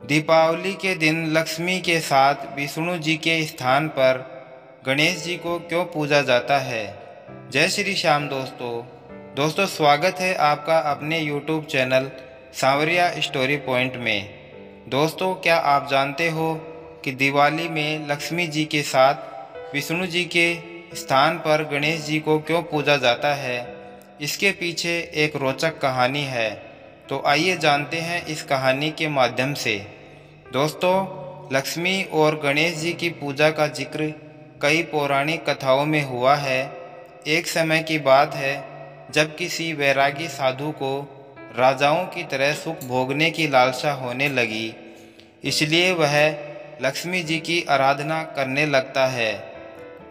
दीपावली के दिन लक्ष्मी के साथ विष्णु जी के स्थान पर गणेश जी को क्यों पूजा जाता है। जय श्री श्याम दोस्तों स्वागत है आपका अपने YouTube चैनल सांवरिया स्टोरी पॉइंट में। दोस्तों, क्या आप जानते हो कि दिवाली में लक्ष्मी जी के साथ विष्णु जी के स्थान पर गणेश जी को क्यों पूजा जाता है। इसके पीछे एक रोचक कहानी है, तो आइए जानते हैं इस कहानी के माध्यम से। दोस्तों, लक्ष्मी और गणेश जी की पूजा का जिक्र कई पौराणिक कथाओं में हुआ है। एक समय की बात है जब किसी वैरागी साधु को राजाओं की तरह सुख भोगने की लालसा होने लगी, इसलिए वह लक्ष्मी जी की आराधना करने लगता है।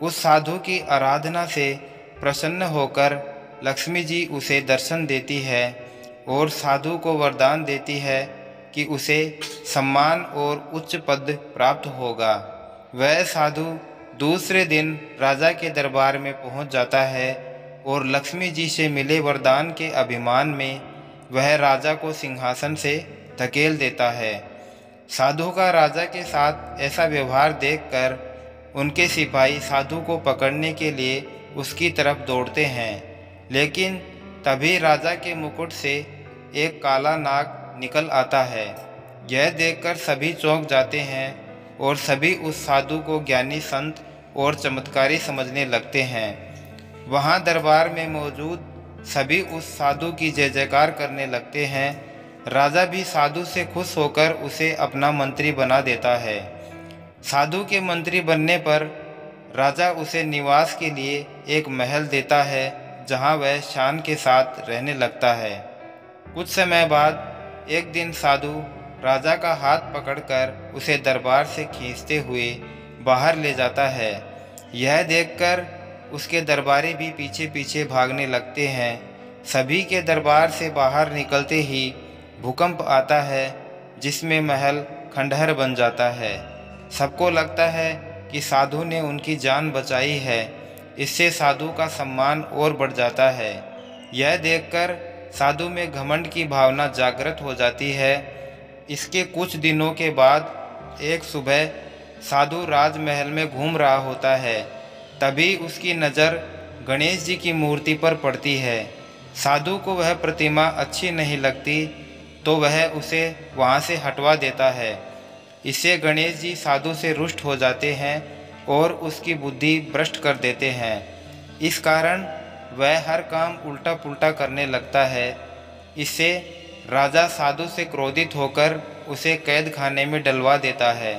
उस साधु की आराधना से प्रसन्न होकर लक्ष्मी जी उसे दर्शन देती है और साधु को वरदान देती है कि उसे सम्मान और उच्च पद प्राप्त होगा। वह साधु दूसरे दिन राजा के दरबार में पहुंच जाता है और लक्ष्मी जी से मिले वरदान के अभिमान में वह राजा को सिंहासन से धकेल देता है। साधु का राजा के साथ ऐसा व्यवहार देखकर उनके सिपाही साधु को पकड़ने के लिए उसकी तरफ दौड़ते हैं, लेकिन तभी राजा के मुकुट से एक काला नाग निकल आता है। यह देखकर सभी चौंक जाते हैं और सभी उस साधु को ज्ञानी संत और चमत्कारी समझने लगते हैं। वहाँ दरबार में मौजूद सभी उस साधु की जय जयकार करने लगते हैं। राजा भी साधु से खुश होकर उसे अपना मंत्री बना देता है। साधु के मंत्री बनने पर राजा उसे निवास के लिए एक महल देता है, जहाँ वह शान के साथ रहने लगता है। कुछ समय बाद एक दिन साधु राजा का हाथ पकड़कर उसे दरबार से खींचते हुए बाहर ले जाता है। यह देखकर उसके दरबारी भी पीछे पीछे भागने लगते हैं। सभी के दरबार से बाहर निकलते ही भूकंप आता है, जिसमें महल खंडहर बन जाता है। सबको लगता है कि साधु ने उनकी जान बचाई है। इससे साधु का सम्मान और बढ़ जाता है। यह देखकर साधु में घमंड की भावना जागृत हो जाती है। इसके कुछ दिनों के बाद एक सुबह साधु राजमहल में घूम रहा होता है। तभी उसकी नज़र गणेश जी की मूर्ति पर पड़ती है। साधु को वह प्रतिमा अच्छी नहीं लगती, तो वह उसे वहाँ से हटवा देता है। इससे गणेश जी साधु से रुष्ट हो जाते हैं और उसकी बुद्धि भ्रष्ट कर देते हैं। इस कारण वह हर काम उल्टा पुल्टा करने लगता है। इससे राजा साधु से क्रोधित होकर उसे कैद खाने में डलवा देता है।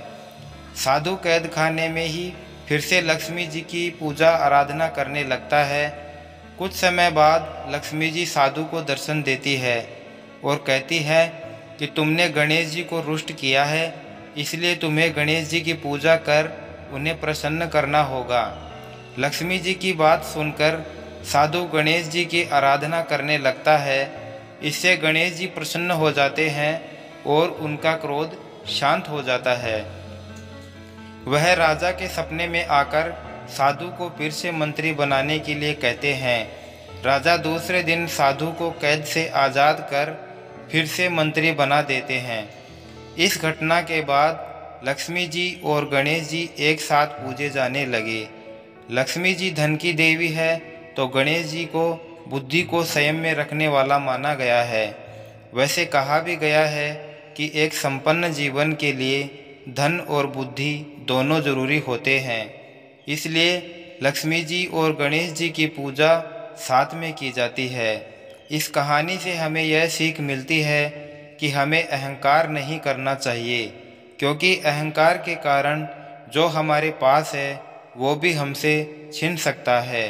साधु कैद खाने में ही फिर से लक्ष्मी जी की पूजा आराधना करने लगता है। कुछ समय बाद लक्ष्मी जी साधु को दर्शन देती है और कहती है कि तुमने गणेश जी को रुष्ट किया है, इसलिए तुम्हें गणेश जी की पूजा कर उन्हें प्रसन्न करना होगा। लक्ष्मी जी की बात सुनकर साधु गणेश जी की आराधना करने लगता है। इससे गणेश जी प्रसन्न हो जाते हैं और उनका क्रोध शांत हो जाता है। वह राजा के सपने में आकर साधु को फिर से मंत्री बनाने के लिए कहते हैं। राजा दूसरे दिन साधु को कैद से आज़ाद कर फिर से मंत्री बना देते हैं। इस घटना के बाद लक्ष्मी जी और गणेश जी एक साथ पूजे जाने लगे। लक्ष्मी जी धन की देवी है, तो गणेश जी को बुद्धि को संयम में रखने वाला माना गया है। वैसे कहा भी गया है कि एक संपन्न जीवन के लिए धन और बुद्धि दोनों जरूरी होते हैं। इसलिए लक्ष्मी जी और गणेश जी की पूजा साथ में की जाती है। इस कहानी से हमें यह सीख मिलती है कि हमें अहंकार नहीं करना चाहिए, क्योंकि अहंकार के कारण जो हमारे पास है वो भी हमसे छिन सकता है।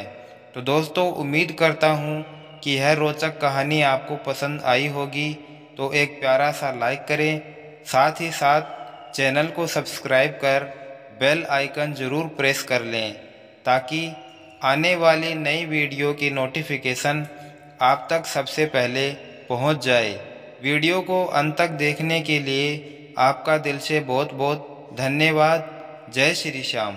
तो दोस्तों, उम्मीद करता हूँ कि यह रोचक कहानी आपको पसंद आई होगी। तो एक प्यारा सा लाइक करें, साथ ही साथ चैनल को सब्सक्राइब कर बेल आइकन ज़रूर प्रेस कर लें, ताकि आने वाली नई वीडियो की नोटिफिकेशन आप तक सबसे पहले पहुंच जाए। वीडियो को अंत तक देखने के लिए आपका दिल से बहुत बहुत धन्यवाद। जय श्री श्याम।